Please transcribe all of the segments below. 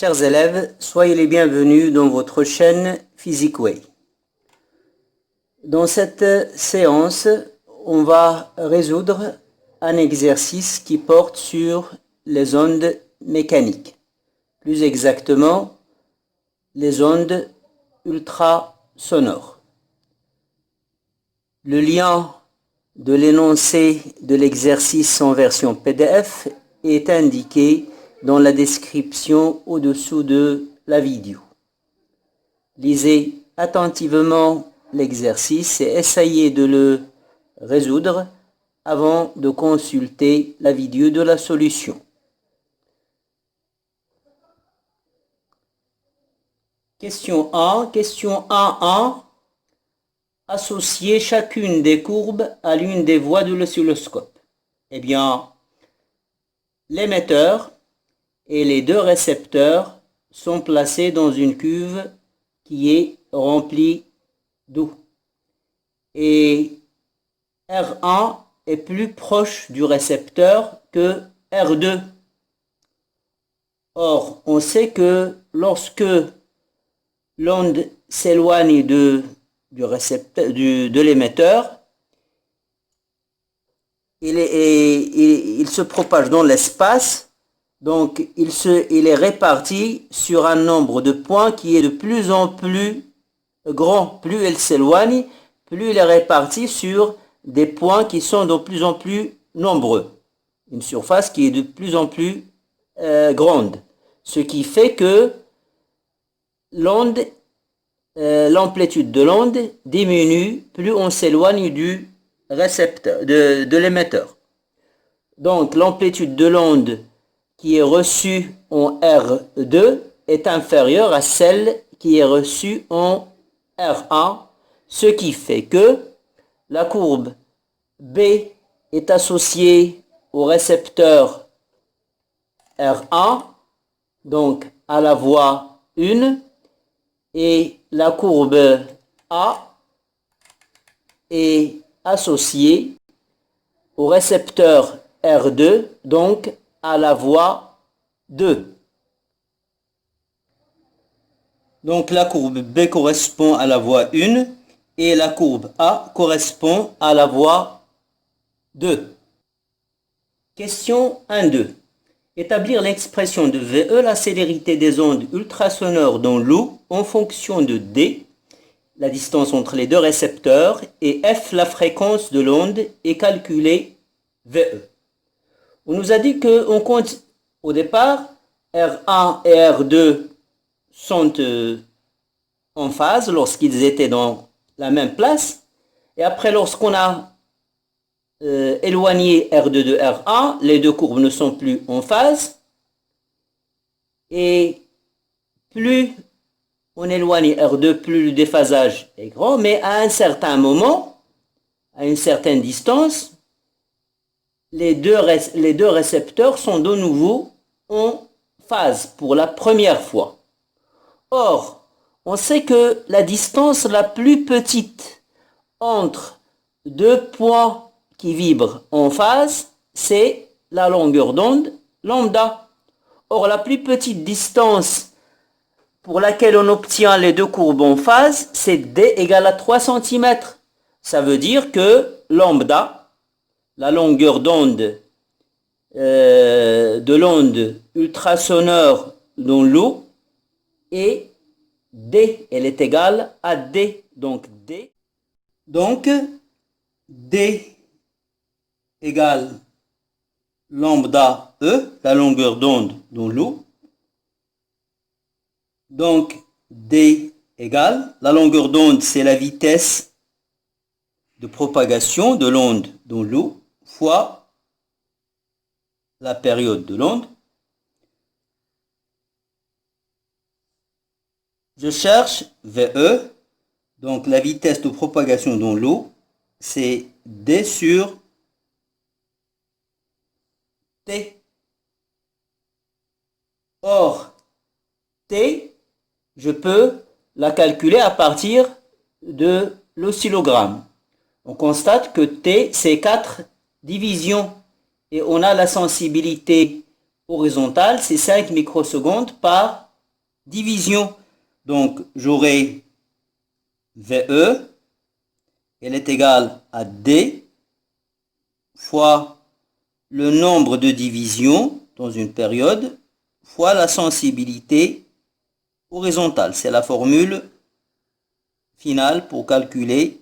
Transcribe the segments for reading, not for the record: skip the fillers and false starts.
Chers élèves, soyez les bienvenus dans votre chaîne PhysicWay. Dans cette séance, on va résoudre un exercice qui porte sur les ondes mécaniques. Plus exactement, les ondes ultrasonores. Le lien de l'énoncé de l'exercice en version PDF est indiqué dans la description au-dessous de la vidéo. Lisez attentivement l'exercice et essayez de le résoudre avant de consulter la vidéo de la solution. Question 1. Question 1.1. Associer chacune des courbes à l'une des voies de l'oscilloscope. Eh bien, l'émetteur et les deux récepteurs sont placés dans une cuve qui est remplie d'eau. Et R1 est plus proche du récepteur que R2. Or, on sait que lorsque l'onde s'éloigne de l'émetteur, il se propage dans l'espace. Donc, il est réparti sur un nombre de points qui est de plus en plus grand. Plus il s'éloigne, plus il est réparti sur des points qui sont de plus en plus nombreux. Une surface qui est de plus en plus grande. Ce qui fait que l'amplitude de l'onde diminue plus on s'éloigne du récepteur, de l'émetteur. Donc, l'amplitude de l'onde qui est reçue en R2 est inférieure à celle qui est reçue en R1, ce qui fait que la courbe B est associée au récepteur R1, donc à la voie 1, et la courbe A est associée au récepteur R2, donc à la voie 2. Donc la courbe B correspond à la voie 1 et la courbe A correspond à la voie 2. Question 1.2. Établir l'expression de VE, la célérité des ondes ultrasonores dans l'eau en fonction de D, la distance entre les deux récepteurs, et F, la fréquence de l'onde, et calculer VE. On nous a dit qu'on compte au départ, R1 et R2 sont en phase lorsqu'ils étaient dans la même place. Et après, lorsqu'on a éloigné R2 de R1, les deux courbes ne sont plus en phase. Et plus on éloigne R2, plus le déphasage est grand. Mais à un certain moment, à une certaine distance, les deux récepteurs sont de nouveau en phase pour la première fois. Or, on sait que la distance la plus petite entre deux points qui vibrent en phase, c'est la longueur d'onde lambda. Or, la plus petite distance pour laquelle on obtient les deux courbes en phase, c'est D égale à 3 cm. Ça veut dire que lambda, la longueur d'onde de l'onde ultrasonore dans l'eau, et D, elle est égale à D. Donc D égale lambda E, la longueur d'onde dans l'eau. Donc D égale, la longueur d'onde c'est la vitesse de propagation de l'onde dans l'eau fois la période de l'onde. Je cherche VE, donc la vitesse de propagation dans l'eau, c'est D sur T. Or, T, je peux la calculer à partir de l'oscillogramme. On constate que T, c'est 4 divisions. Et on a la sensibilité horizontale, c'est 5 microsecondes par division. Donc, j'aurai VE, elle est égale à D fois le nombre de divisions dans une période fois la sensibilité horizontale. C'est la formule finale pour calculer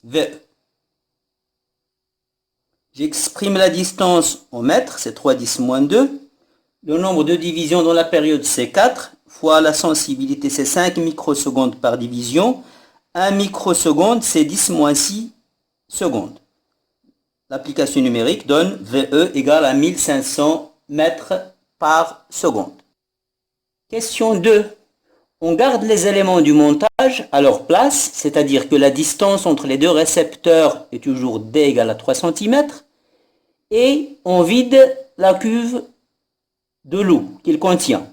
VE. J'exprime la distance en mètres, c'est 310 moins 2. Le nombre de divisions dans la période, c'est 4, fois la sensibilité, c'est 5 microsecondes par division. 1 microseconde, c'est 10 moins 6 secondes. L'application numérique donne VE égale à 1500 mètres par seconde. Question 2. On garde les éléments du montage à leur place, c'est-à-dire que la distance entre les deux récepteurs est toujours D égale à 3 cm, et on vide la cuve de l'eau qu'il contient.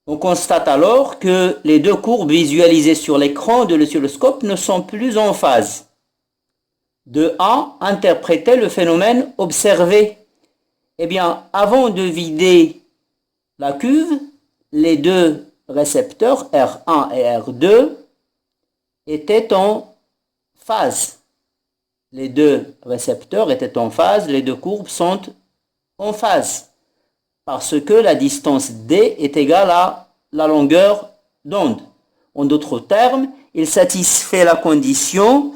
On constate alors que les deux courbes visualisées sur l'écran de l'oscilloscope ne sont plus en phase. De A, interpréter le phénomène observé. Eh bien, avant de vider la cuve, les deux récepteurs R1 et R2 étaient en phase. Les deux récepteurs étaient en phase, les deux courbes sont en phase. Parce que la distance D est égale à la longueur d'onde. En d'autres termes, il satisfait la condition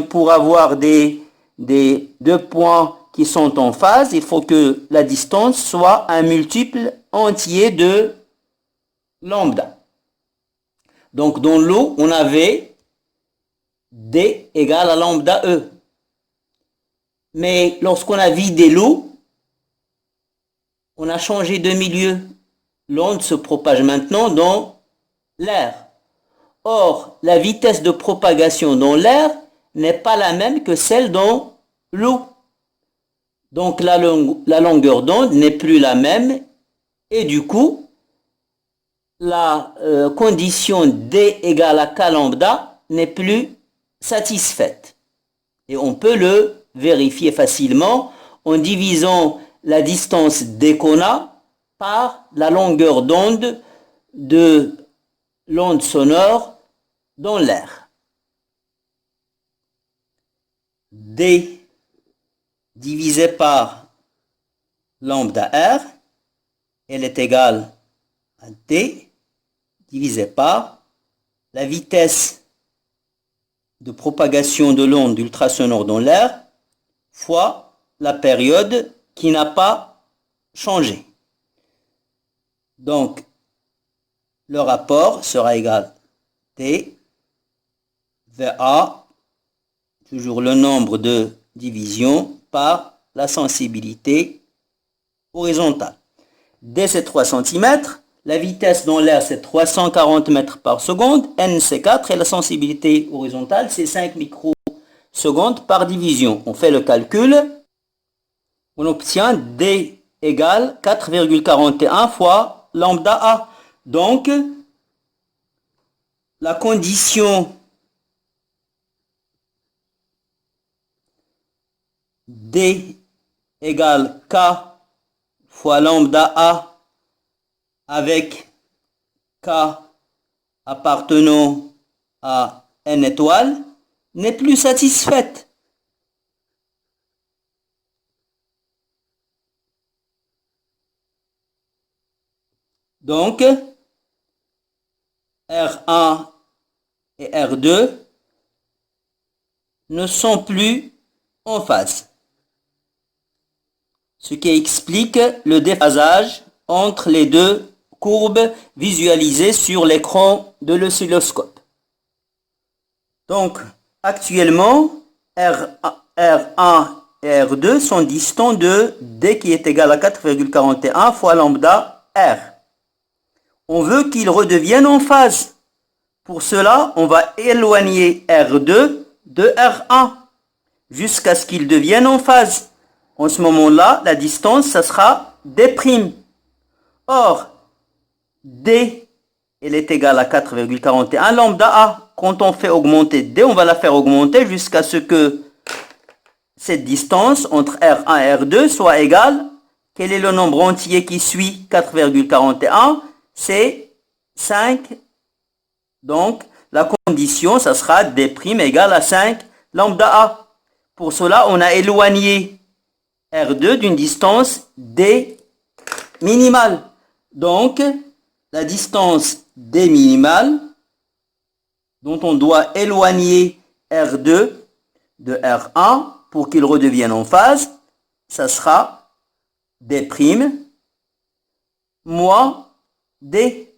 pour avoir des deux points qui sont en phase, il faut que la distance soit un multiple entier de lambda. Donc dans l'eau, on avait D égale à lambda E. Mais lorsqu'on a vidé l'eau, on a changé de milieu. L'onde se propage maintenant dans l'air. Or, la vitesse de propagation dans l'air n'est pas la même que celle dans l'eau. Donc la longueur d'onde n'est plus la même et du coup, la condition D égale à K lambda n'est plus satisfaite. Et on peut le vérifier facilement en divisant la distance D qu'on a par la longueur d'onde de l'onde sonore dans l'air. D divisé par lambda R, elle est égale à D divisé par la vitesse de propagation de l'onde ultrasonore dans l'air fois la période qui n'a pas changé. Donc, le rapport sera égal T VA, toujours le nombre de divisions, par la sensibilité horizontale. D c'est 3 cm, la vitesse dans l'air c'est 340 mètres par seconde, N c'est 4 et la sensibilité horizontale c'est 5 microsecondes par division. On fait le calcul, on obtient D égale 4,41 fois lambda A. Donc, la condition D égale K fois lambda A avec K appartenant à N étoile n'est plus satisfaite. Donc, R1 et R2 ne sont plus en phase. Ce qui explique le déphasage entre les deux courbes visualisées sur l'écran de l'oscilloscope. Donc, actuellement, R1 et R2 sont distants de D qui est égal à 4,41 fois lambda R. On veut qu'ils redeviennent en phase. Pour cela, on va éloigner R2 de R1 jusqu'à ce qu'ils deviennent en phase. En ce moment-là, la distance, ça sera D'. Or, D, elle est égale à 4,41 lambda A. Quand on fait augmenter D, on va la faire augmenter jusqu'à ce que cette distance entre R1 et R2 soit égale. Quel est le nombre entier qui suit 4,41? c'est 5. Donc, la condition, ça sera D' égale à 5 lambda A. Pour cela, on a éloigné R2 d'une distance D minimale. Donc, la distance D minimale, dont on doit éloigner R2 de R1 pour qu'il redevienne en phase, ça sera D' moins D.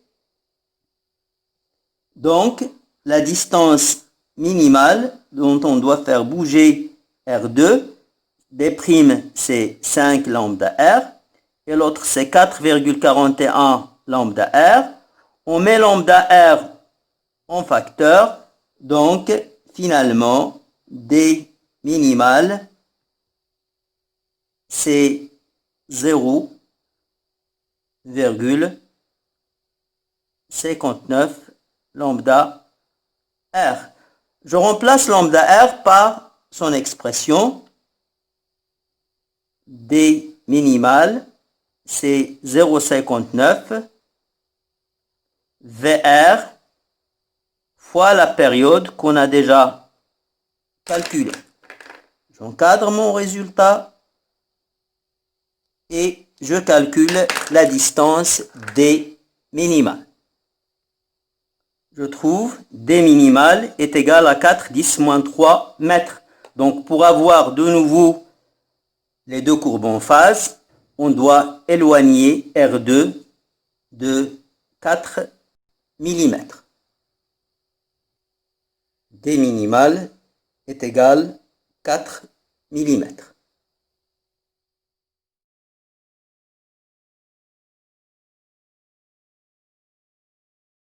Donc, la distance minimale dont on doit faire bouger R2, D' c'est 5 lambda R, et l'autre c'est 4,41 lambda R. On met lambda R en facteur, donc finalement, D minimal, c'est 0,59 lambda R. Je remplace lambda R par son expression. D minimal, c'est 0,59 VR fois la période qu'on a déjà calculée. J'encadre mon résultat et je calcule la distance D minimale. Je trouve D minimal est égal à 4,10-3 mètres. Donc pour avoir de nouveau les deux courbes en phase, on doit éloigner R2 de 4 mm. D minimal est égal à 4 mm.